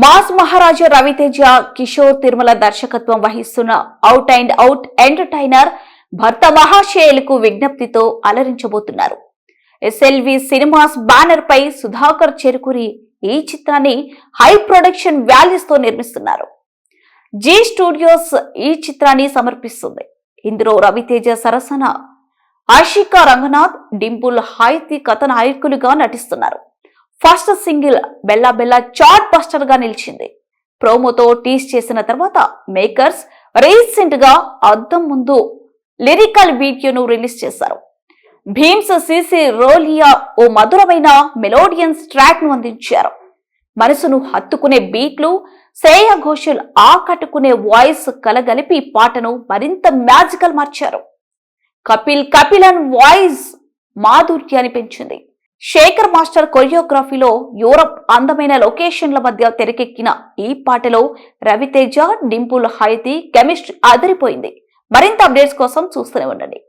Mass మహారాజా రవితేజ కిషోర్ తిరుమల దర్శకత్వం వహిస్తున్న out and out entertainer భర్త మహాశయులకు విజ్ఞప్తితో అలరించబోతున్నారు. ఎస్ఎల్వి సినిమాస్ బ్యానర్ పై సుధాకర్ చెరుకూరి ఈ చిత్రాన్ని హై ప్రొడక్షన్ వాల్యూస్ తో నిర్మిస్తున్నారు. జీ స్టూడియోస్ ఈ చిత్రాన్ని సమర్పిస్తుంది. ఇందులో రవితేజ సరసన ఆషికా రంగనాథ్, డింపుల్ హాయితి కథానాయకులుగా నటిస్తున్నారు. ఫస్ట్ సింగిల్ బెల్లా బెల్లా చాట్ బస్టర్ గా నిలిచింది. ప్రోమోతో టీస్ చేసిన తర్వాత మేకర్స్ రీసెంట్ గా అద్దం ముందు లిరికల్ వీడియోను రిలీజ్ చేశారు. భీమ్స్ సిసి రోలియా ఓ మధురమైన మెలోడియన్స్ ట్రాక్ ను అందించారు. మనసును హత్తుకునే బీట్లు, శ్రేయా ఘోషల్ ఆకట్టుకునే వాయిస్ కలగలిపి పాటను మరింత మ్యాజికల్ మార్చారు. కపిలన్ వాయిస్ మాధుర్యాన్ని పెంచింది. శేఖర్ మాస్టర్ కొరియోగ్రఫీలో యూరప్ అందమైన లొకేషన్ల మధ్య తెరకెక్కిన ఈ పాటలో రవితేజ, డింపుల్ హాయితి కెమిస్ట్రీ అదిరిపోయింది. మరింత అప్డేట్స్ కోసం చూస్తూనే ఉండండి.